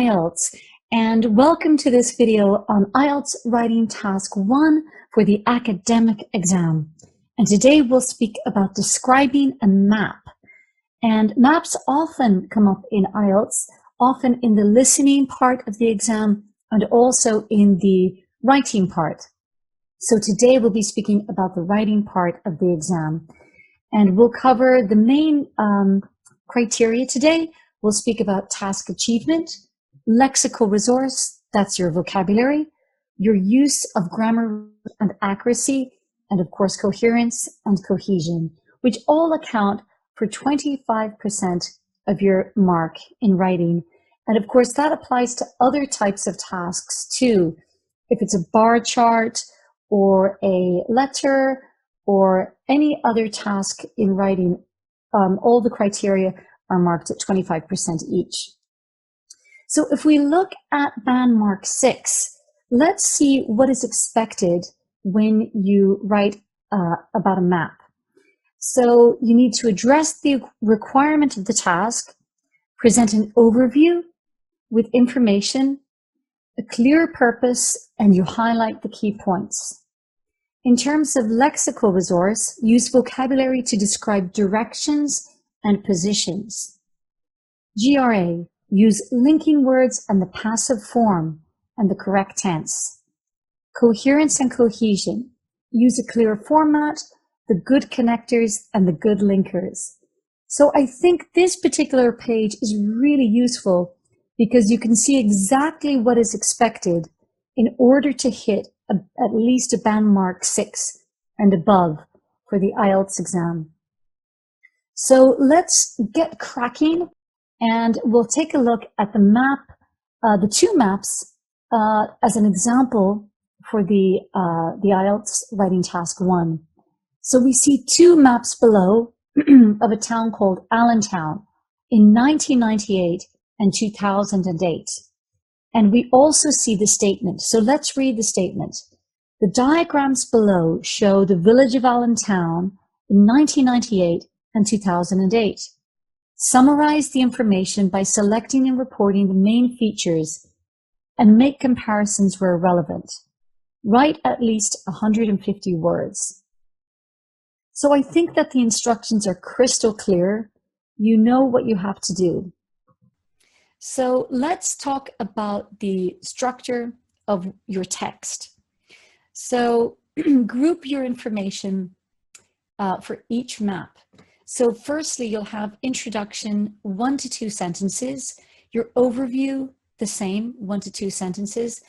IELTS, and welcome to this video on IELTS Writing Task 1 for the academic exam. And today we'll speak about describing a map. And maps often come up in IELTS, often in the listening part of the exam and also in the writing part. So today we'll be speaking about the writing part of the exam. And we'll cover the main criteria today. We'll speak about task achievement, lexical resource, that's your vocabulary, your use of grammar and accuracy, and of course coherence and cohesion, which all account for 25% of your mark in writing. And of course that applies to other types of tasks too. If it's a bar chart or a letter or any other task in writing, all the criteria are marked at 25% each. So if we look at band mark 6, let's see what is expected when you write about a map. So you need to address the requirement of the task, present an overview with information, a clear purpose, and you highlight the key points. In terms of lexical resource, use vocabulary to describe directions and positions. GRA, use linking words and the passive form and the correct tense. Coherence and cohesion, use a clear format, the good connectors and the good linkers. So I think this particular page is really useful because you can see exactly what is expected in order to hit at least a band mark 6 and above for the IELTS exam. So let's get cracking and we'll take a look at the map, the two maps as an example for the IELTS writing task 1. So we see two maps below of a town called Allentown in 1998 and 2008. And we also see the statement. So let's read the statement. The diagrams below show the village of Allentown in 1998 and 2008. Summarize the information by selecting and reporting the main features and make comparisons where relevant. Write at least 150 words. So I think that the instructions are crystal clear. You know what you have to do. So let's talk about the structure of your text. So group your information for each map. So firstly, you'll have introduction, 1 to 2 sentences, your overview, the same, 1 to 2 sentences,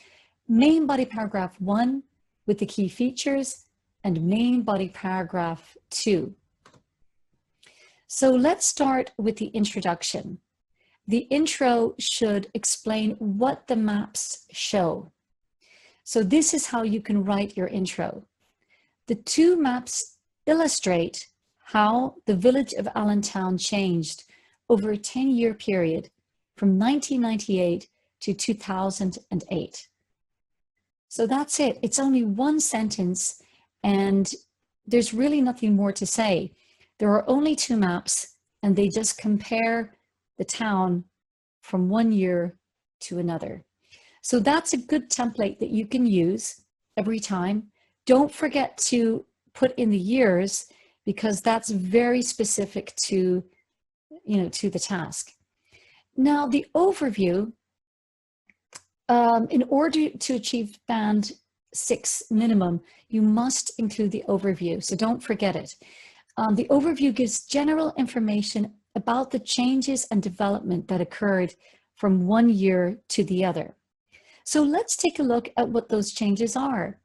main body paragraph 1 with the key features, and main body paragraph 2. So let's start with the introduction. The intro should explain what the maps show. So this is how you can write your intro. The two maps illustrate how the village of Allentown changed over a 10-year period from 1998 to 2008. So that's it. It's only one sentence and there's really nothing more to say. There are only two maps and they just compare the town from one year to another. So that's a good template that you can use every time. Don't forget to put in the years because that's very specific to, to the task. Now the overview, in order to achieve band 6 minimum, you must include the overview. So don't forget it. The overview gives general information about the changes and development that occurred from one year to the other. So let's take a look at what those changes are.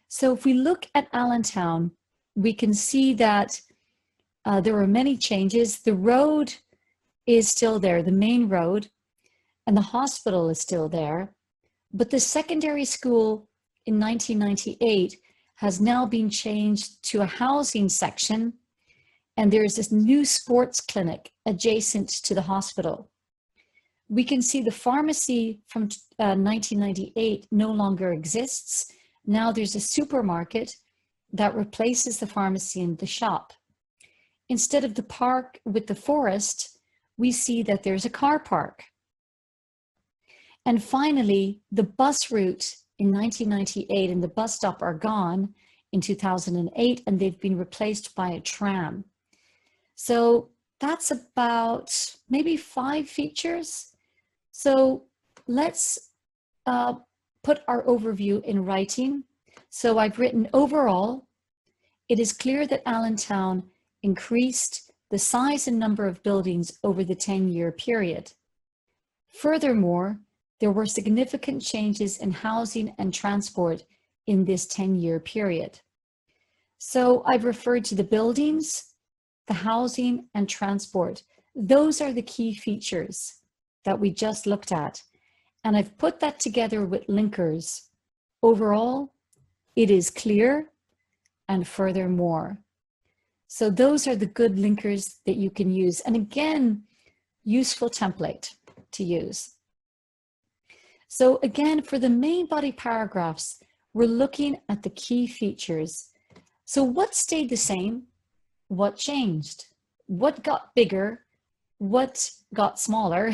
So if we look at Allentown, we can see that there were many changes. The road is still there, the main road, and the hospital is still there. But the secondary school in 1998 has now been changed to a housing section, and there's this new sports clinic adjacent to the hospital. We can see the pharmacy from 1998 no longer exists. Now there's a supermarket that replaces the pharmacy and the shop. Instead of the park with the forest, we see that there's a car park. And finally, the bus route in 1998 and the bus stop are gone in 2008, and they've been replaced by a tram. So that's about maybe 5 features. So let's put our overview in writing. So I've written, overall, it is clear that Allentown increased the size and number of buildings over the 10-year period. Furthermore, there were significant changes in housing and transport in this 10-year period. So I've referred to the buildings, the housing, and transport. Those are the key features that we just looked at. And I've put that together with linkers. Overall, it is clear, and furthermore. So those are the good linkers that you can use. And again, useful template to use. So again, for the main body paragraphs, we're looking at the key features. So what stayed the same? What changed? What got bigger? What got smaller?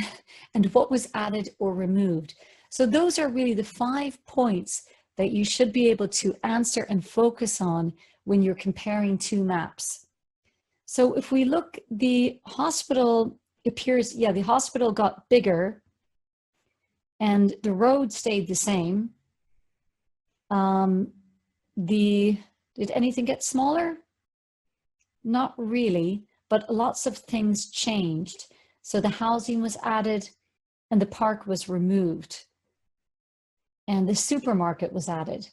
And what was added or removed? So those are really the 5 points that you should be able to answer and focus on when you're comparing 2 maps. So if we look, the hospital appears, yeah, the hospital got bigger and the road stayed the same. Did anything get smaller? Not really, but lots of things changed. So the housing was added and the park was removed and the supermarket was added.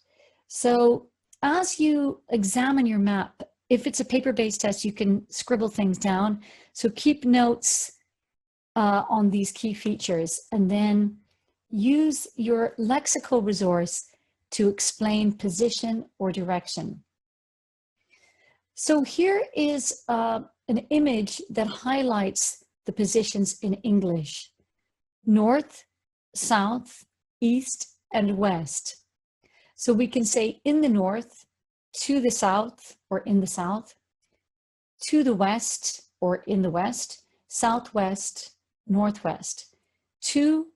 So as you examine your map, if it's a paper-based test, you can scribble things down. So keep notes on these key features and then use your lexical resource to explain position or direction. So here is an image that highlights the positions in English: north, south, east, and west. So we can say in the north, to the south, or in the south, to the west, or in the west, southwest, northwest, to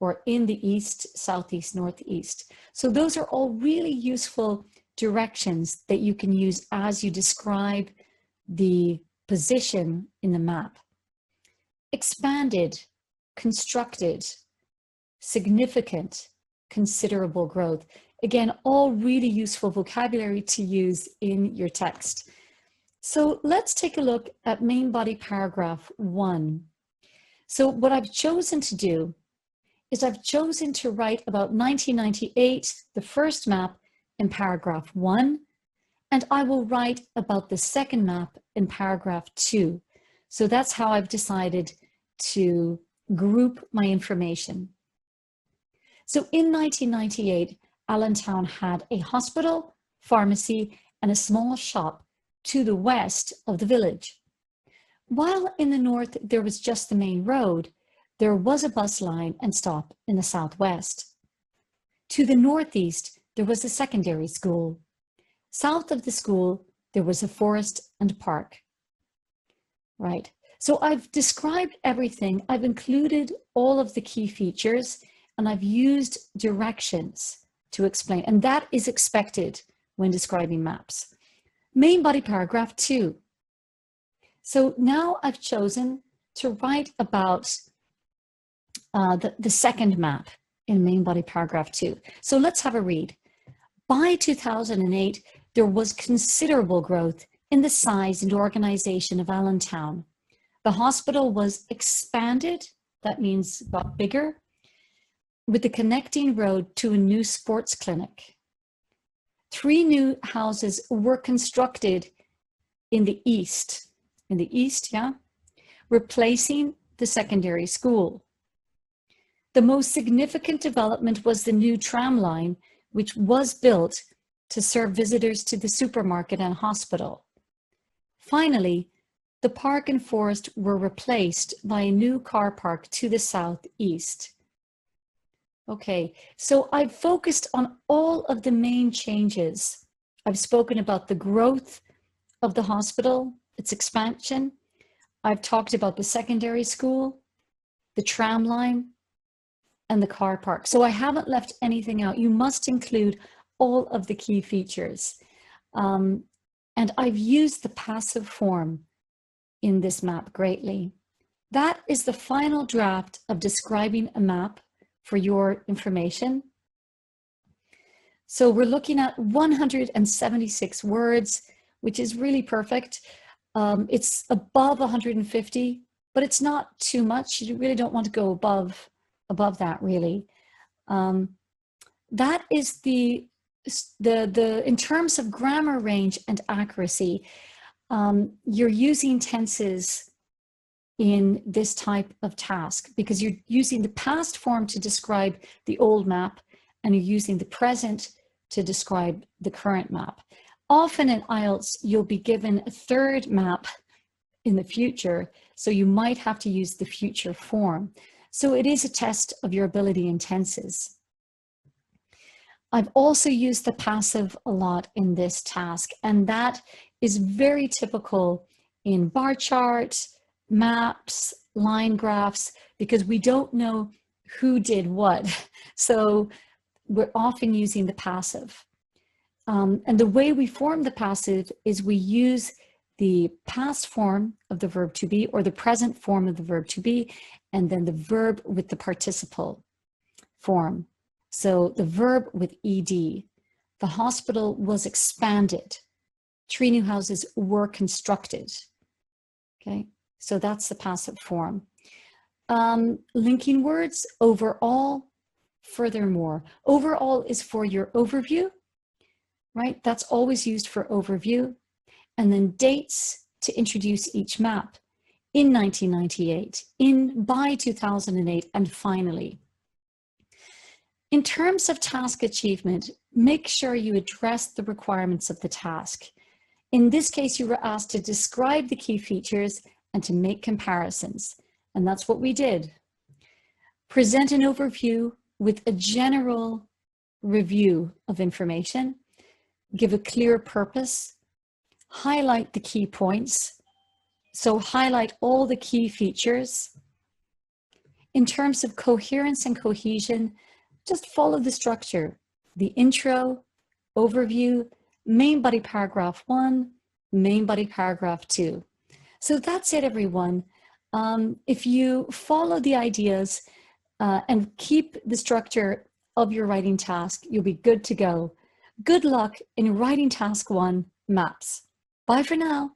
or in the east, southeast, northeast. So those are all really useful directions that you can use as you describe the position in the map. Expanded, constructed, significant, considerable growth. Again, all really useful vocabulary to use in your text. So let's take a look at main body paragraph 1. So what I've chosen to do is I've chosen to write about 1998, the first map, in paragraph 1, and I will write about the second map in paragraph 2. So that's how I've decided to group my information. So in 1998, Allentown had a hospital, pharmacy, and a small shop to the west of the village. While in the north there was just the main road, there was a bus line and stop in the southwest. To the northeast, there was a secondary school. South of the school, there was a forest and park. Right, so I've described everything. I've included all of the key features and I've used directions to explain, and that is expected when describing maps. Main body paragraph 2. So now I've chosen to write about the second map in main body paragraph 2. So let's have a read. By 2008, there was considerable growth in the size and organization of Allentown. The hospital was expanded, that means got bigger, with the connecting road to a new sports clinic. 3 new houses were constructed in the east, yeah, replacing the secondary school. The most significant development was the new tram line, which was built to serve visitors to the supermarket and hospital. Finally, the park and forest were replaced by a new car park to the southeast. Okay, so I've focused on all of the main changes. I've spoken about the growth of the hospital, its expansion. I've talked about the secondary school, the tram line, and the car park. So I haven't left anything out. You must include all of the key features. And I've used the passive form in this map greatly. That is the final draft of describing a map for your information. So we're looking at 176 words, which is really perfect. It's above 150, but it's not too much. You really don't want to go above that, really. That is in terms of grammar range and accuracy, you're using tenses in this type of task because you're using the past form to describe the old map and you're using the present to describe the current map. Often in IELTS, you'll be given a third map in the future, so you might have to use the future form. So it is a test of your ability in tenses. I've also used the passive a lot in this task, and that is very typical in bar charts, maps, line graphs, because we don't know who did what. So we're often using the passive. And the way we form the passive is we use the past form of the verb to be or the present form of the verb to be, and then the verb with the participle form. So the verb with ed. The hospital was expanded. 3 new houses were constructed. Okay, so that's the passive form. Linking words, overall, furthermore. Overall is for your overview, right? That's always used for overview. And then dates to introduce each map. In 1998, by 2008, and finally. In terms of task achievement, make sure you address the requirements of the task. In this case, you were asked to describe the key features and to make comparisons. And that's what we did. Present an overview with a general review of information. Give a clear purpose. Highlight the key points. So highlight all the key features. In terms of coherence and cohesion, just follow the structure. The intro, overview, main body paragraph 1, main body paragraph 2. So that's it, everyone. If you follow the ideas and keep the structure of your writing task, you'll be good to go. Good luck in writing task 1, maps. Bye for now.